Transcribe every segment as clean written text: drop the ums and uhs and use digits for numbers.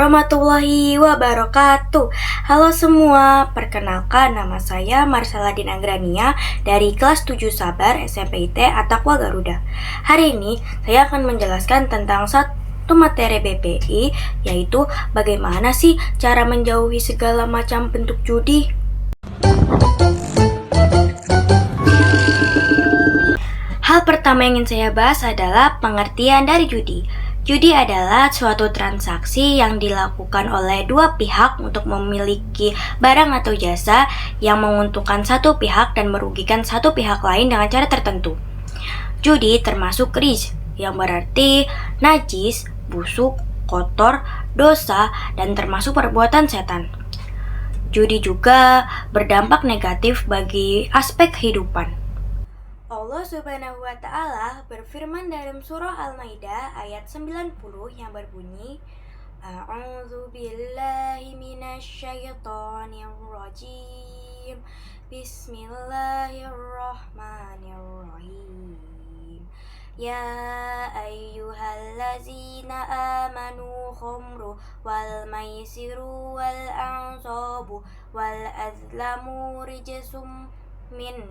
warahmatullahi wabarakatuh. Halo semua, perkenalkan nama saya Marsaladin Anggrania dari kelas 7 Sabar SMPIT At-Taqwa Garuda. Hari ini saya akan menjelaskan tentang satu materi BPI, yaitu bagaimana sih cara menjauhi segala macam bentuk judi. Hal pertama yang ingin saya bahas adalah pengertian dari judi. Judi adalah suatu transaksi yang dilakukan oleh dua pihak untuk memiliki barang atau jasa yang menguntungkan satu pihak dan merugikan satu pihak lain dengan cara tertentu. Judi termasuk rijs, yang berarti najis, busuk, kotor, dosa, dan termasuk perbuatan setan. Judi juga berdampak negatif bagi aspek kehidupan. Allah Subhanahu wa Ta'ala berfirman dalam surah Al-Maidah ayat 90 yang berbunyi, A'udzu billahi minasyaitonir rajim. Bismillahirrahmanirrahim. Ya ayyuhallazina amanu khumru wal maisiru wal ansabu wal azlamu rijsum min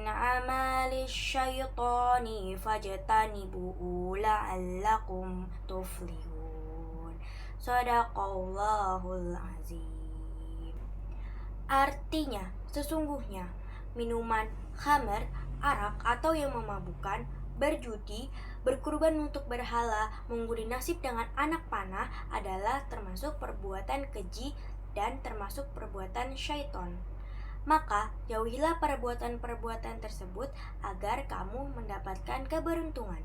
amali syaitani fajtanibuhu la'allakum tuflihun. Shadaqallahul azim. Artinya, sesungguhnya minuman khamr, arak atau yang memabukkan, berjudi, berkurban untuk berhala, mengguni nasib dengan anak panah adalah termasuk perbuatan keji dan termasuk perbuatan syaiton. Maka jauhilah perbuatan-perbuatan tersebut agar kamu mendapatkan keberuntungan.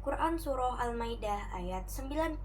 Quran Surah Al-Maidah ayat 90.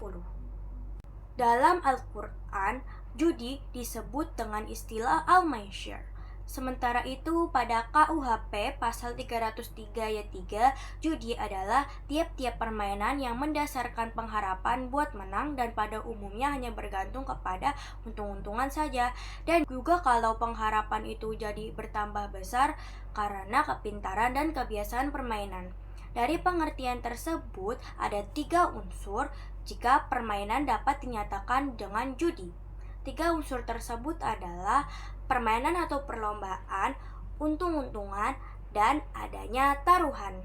Dalam Al-Quran, judi disebut dengan istilah al-maisir. Sementara itu pada KUHP pasal 303 ayat 3, judi adalah tiap-tiap permainan yang mendasarkan pengharapan buat menang dan pada umumnya hanya bergantung kepada untung-untungan saja. Dan juga kalau pengharapan itu jadi bertambah besar karena kepintaran dan kebiasaan permainan. Dari pengertian tersebut ada 3 unsur jika permainan dapat dinyatakan dengan judi. 3 unsur tersebut adalah permainan atau perlombaan, untung-untungan, dan adanya taruhan.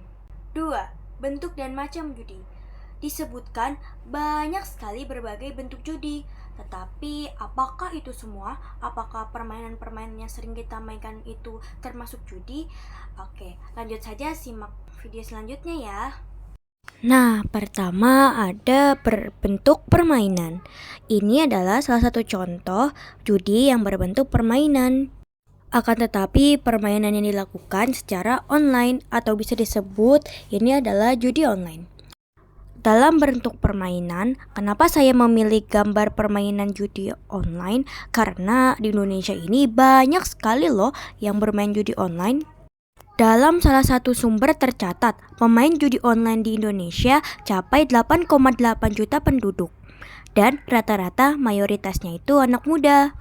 2. Bentuk dan macam judi. Disebutkan banyak sekali berbagai bentuk judi, tetapi apakah itu semua? Apakah permainan-permainan yang sering kita mainkan itu termasuk judi? Oke, lanjut saja simak video selanjutnya ya. Nah, pertama ada berbentuk permainan. Ini adalah salah satu contoh judi yang berbentuk permainan. Akan tetapi permainan yang dilakukan secara online atau bisa disebut ini adalah judi online. Dalam bentuk permainan, kenapa saya memilih gambar permainan judi online? Karena di Indonesia ini banyak sekali loh yang bermain judi online. Dalam salah satu sumber tercatat, pemain judi online di Indonesia capai 8,8 juta penduduk. Dan rata-rata mayoritasnya itu anak muda.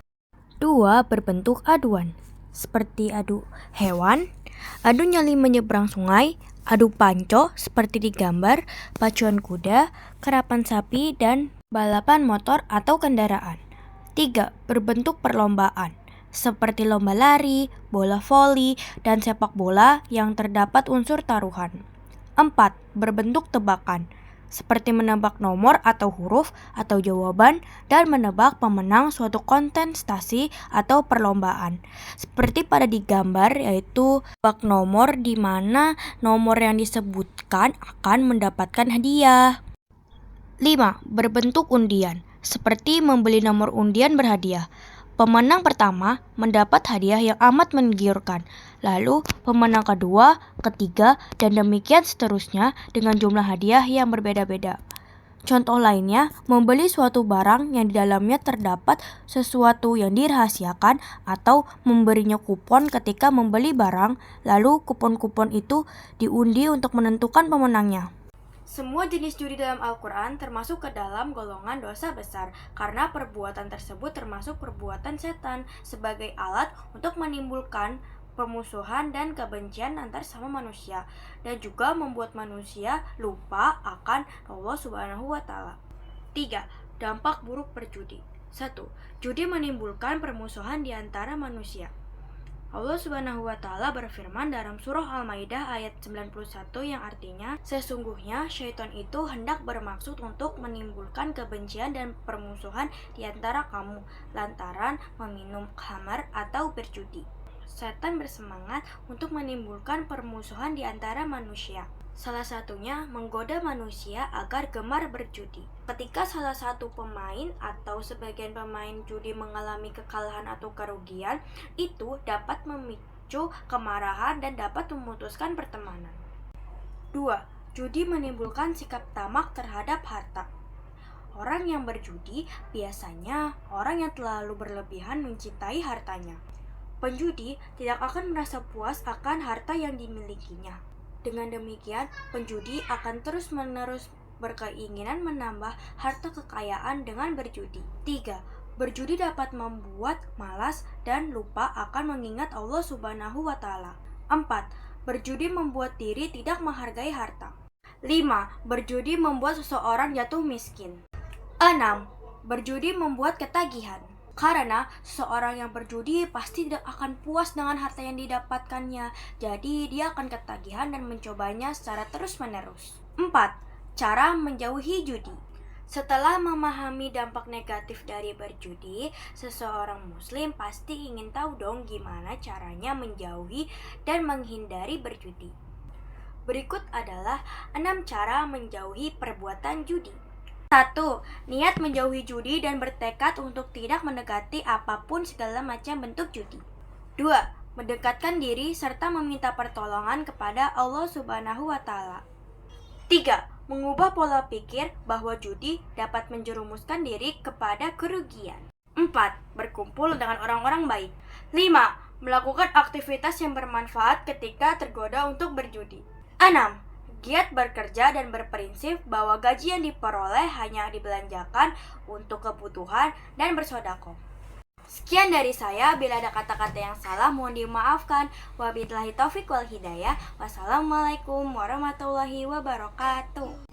2. Berbentuk aduan. Seperti adu hewan, adu nyali menyeberang sungai, adu panco seperti di gambar, pacuan kuda, karapan sapi, dan balapan motor atau kendaraan. 3. Berbentuk perlombaan. Seperti lomba lari, bola voli, dan sepak bola yang terdapat unsur taruhan. 4. Berbentuk tebakan, seperti menebak nomor atau huruf atau jawaban dan menebak pemenang suatu kontestasi atau perlombaan. Seperti pada di gambar, yaitu tebak nomor di mana nomor yang disebutkan akan mendapatkan hadiah. 5. Berbentuk undian, seperti membeli nomor undian berhadiah. Pemenang pertama mendapat hadiah yang amat menggiurkan, lalu pemenang kedua, ketiga, dan demikian seterusnya dengan jumlah hadiah yang berbeda-beda. Contoh lainnya, membeli suatu barang yang di dalamnya terdapat sesuatu yang dirahasiakan atau memberinya kupon ketika membeli barang, lalu kupon-kupon itu diundi untuk menentukan pemenangnya. Semua jenis judi dalam Al-Quran termasuk ke dalam golongan dosa besar karena perbuatan tersebut termasuk perbuatan setan sebagai alat untuk menimbulkan permusuhan dan kebencian antar sama manusia dan juga membuat manusia lupa akan Allah Subhanahu wa Ta'ala. 3. Dampak buruk berjudi. 1. Judi menimbulkan permusuhan di antara manusia. Allah Subhanahu wa Ta'ala berfirman dalam surah Al-Maidah ayat 91 yang artinya, sesungguhnya syaitan itu hendak bermaksud untuk menimbulkan kebencian dan permusuhan di antara kamu lantaran meminum khamar atau berjudi. Setan bersemangat untuk menimbulkan permusuhan di antara manusia. Salah satunya menggoda manusia agar gemar berjudi. Ketika salah satu pemain atau sebagian pemain judi mengalami kekalahan atau kerugian, itu dapat memicu kemarahan dan dapat memutuskan pertemanan. 2. Judi menimbulkan sikap tamak terhadap harta. Orang yang berjudi biasanya orang yang terlalu berlebihan mencintai hartanya. Penjudi tidak akan merasa puas akan harta yang dimilikinya. Dengan demikian, penjudi akan terus-menerus berkeinginan menambah harta kekayaan dengan berjudi. 3. Berjudi dapat membuat malas dan lupa akan mengingat Allah Subhanahu wa Ta'ala. 4. Berjudi membuat diri tidak menghargai harta. 5. Berjudi membuat seseorang jatuh miskin. 6. Berjudi membuat ketagihan. Karena seseorang yang berjudi pasti tidak akan puas dengan harta yang didapatkannya, jadi dia akan ketagihan dan mencobanya secara terus-menerus. 4. Cara menjauhi judi. Setelah memahami dampak negatif dari berjudi, seseorang muslim pasti ingin tahu dong gimana caranya menjauhi dan menghindari berjudi. Berikut adalah 6 cara menjauhi perbuatan judi. 1. Niat menjauhi judi dan bertekad untuk tidak mendekati apapun segala macam bentuk judi. 2. Mendekatkan diri serta meminta pertolongan kepada Allah Subhanahu wa Ta'ala. 3. Mengubah pola pikir bahwa judi dapat menjerumuskan diri kepada kerugian. 4. Berkumpul dengan orang-orang baik. 5. Melakukan aktivitas yang bermanfaat ketika tergoda untuk berjudi. 6. Giat bekerja dan berprinsip bahwa gaji yang diperoleh hanya dibelanjakan untuk kebutuhan dan bersedekah. Sekian dari saya, bila ada kata-kata yang salah mohon dimaafkan. Wabillahi taufik wal hidayah. Wassalamualaikum warahmatullahi wabarakatuh.